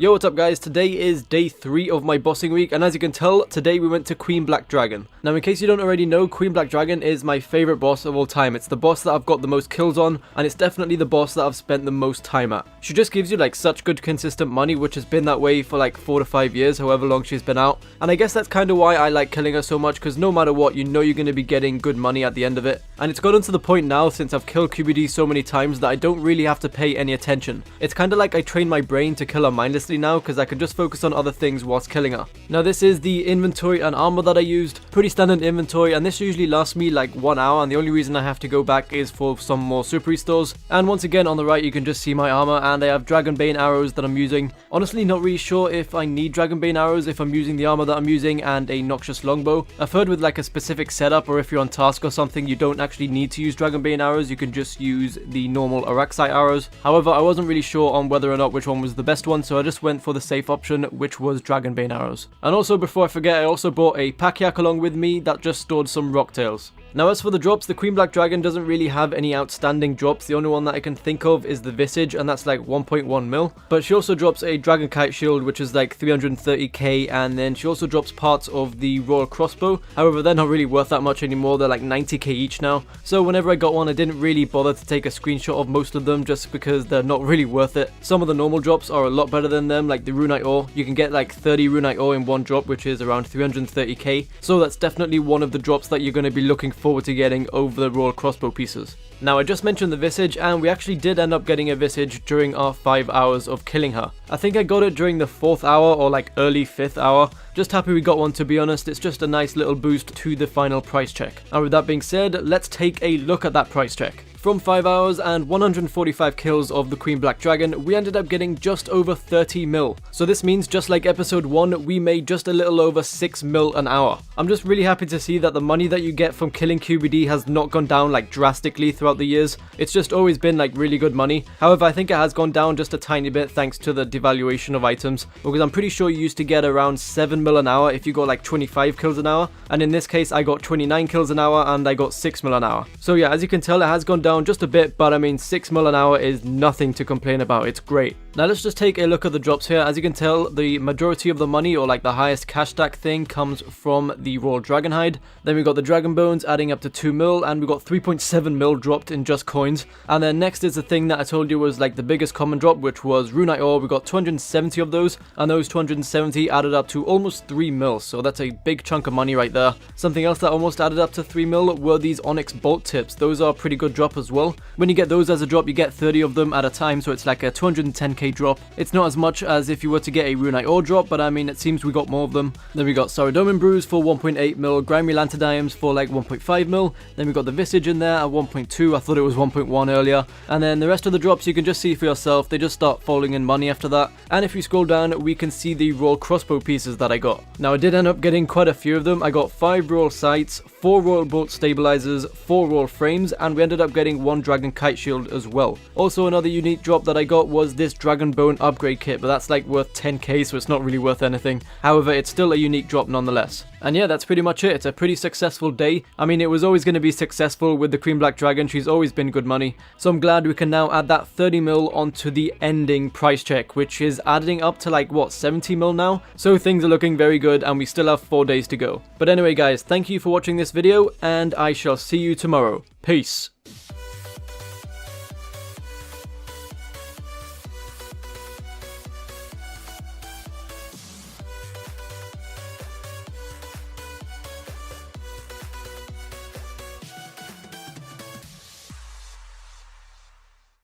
Yo, what's up guys? Today is day 3 of my bossing week, and as you can tell, today we went to Queen Black Dragon. Now in case you don't already know, Queen Black Dragon is my favourite boss of all time. It's the boss that I've got the most kills on, and it's definitely the boss that I've spent the most time at. She just gives you like such good consistent money, which has been that way for like 4 to 5 years, however long she's been out. And I guess that's kind of why I like killing her so much, because no matter what, you know you're going to be getting good money at the end of it. And it's gotten to the point now, since I've killed QBD so many times, that I don't really have to pay any attention. It's kind of like I train my brain to kill her mindlessly now, because I can just focus on other things whilst killing her. Now this is the inventory and armor that I used. Pretty standard inventory, and this usually lasts me like 1 hour, and the only reason I have to go back is for some more super restores. And once again on the right you can just see my armor, and I have Dragonbane arrows that I'm using. Honestly not really sure if I need Dragonbane arrows if I'm using the armor that I'm using and a Noxious longbow. I've heard with like a specific setup, or if you're on task or something, you don't actually need to use Dragonbane arrows, you can just use the normal Araxite arrows. However, I wasn't really sure on whether or not which one was the best one, so I just went for the safe option, which was Dragonbane arrows. And also, before I forget, I also brought a pack yak along with me that just stored some rocktails. Now as for the drops, the Queen Black Dragon doesn't really have any outstanding drops. The only one that I can think of is the Visage, and that's like 1.1 mil. But she also drops a Dragon Kite Shield, which is like 330k, and then she also drops parts of the Royal Crossbow. However, they're not really worth that much anymore, they're like 90k each now. So whenever I got one, I didn't really bother to take a screenshot of most of them, just because they're not really worth it. Some of the normal drops are a lot better than them, like the Runite Ore. You can get like 30 Runite Ore in one drop, which is around 330k. So that's definitely one of the drops that you're going to be looking forward to getting over the Royal Crossbow pieces. Now I just mentioned the Visage, and we actually did end up getting a Visage during our 5 hours of killing her. I think I got it during the 4th hour or like early 5th hour. Just happy we got one, to be honest. It's just a nice little boost to the final price check. And with that being said, let's take a look at that price check. From 5 hours and 145 kills of the Queen Black Dragon, we ended up getting just over 30 mil. So this means, just like episode 1, we made just a little over 6 mil an hour. I'm just really happy to see that the money that you get from killing QBD has not gone down like drastically throughout the years. It's just always been like really good money. However, I think it has gone down just a tiny bit thanks to the devaluation of items, because I'm pretty sure you used to get around 7 mil an hour if you got like 25 kills an hour, and in this case I got 29 kills an hour and I got 6 mil an hour. So yeah, as you can tell, it has gone down just a bit, but I mean 6 mil an hour is nothing to complain about. It's great. Now let's just take a look at the drops here. As you can tell, the majority of the money, or like the highest cash stack thing, comes from the Royal Dragonhide. Then we got the Dragon Bones adding up to 2 mil, and we got 3.7 mil dropped in just coins. And then next is the thing that I told you was like the biggest common drop, which was Runite Ore. We got 270 of those, and those 270 added up to almost 3 mil, so that's a big chunk of money right there. Something else that almost added up to 3 mil were these Onyx Bolt Tips. Those are a pretty good drop as well. When you get those as a drop, you get 30 of them at a time, so it's like a 210k drop. It's not as much as if you were to get a Runite Ore drop, but I mean, it seems we got more of them. Then we got Saradomin Brews for 1.8 mil, Grimy Lantadiums for like 1.5 mil, then we got the Visage in there at 1.2, I thought it was 1.1 earlier, and then the rest of the drops you can just see for yourself, they just start falling in money after that. And if you scroll down, we can see the Royal Crossbow pieces that I got. Now I did end up getting quite a few of them. I got 5 Royal Sights, 4 Royal Bolt Stabilizers, 4 Royal Frames, and we ended up getting 1 Dragon Kite Shield as well. Also another unique drop that I got was this Dragon Bone upgrade kit, but that's like worth 10k, so it's not really worth anything. However, it's still a unique drop nonetheless. And yeah, that's pretty much it. It's a pretty successful day. I mean, it was always going to be successful with the Queen Black Dragon. She's always been good money. So I'm glad we can now add that 30 mil onto the ending price check, which is adding up to like, what, 70 mil now? So things are looking very good, and we still have 4 days to go. But anyway guys, thank you for watching this video, and I shall see you tomorrow. Peace.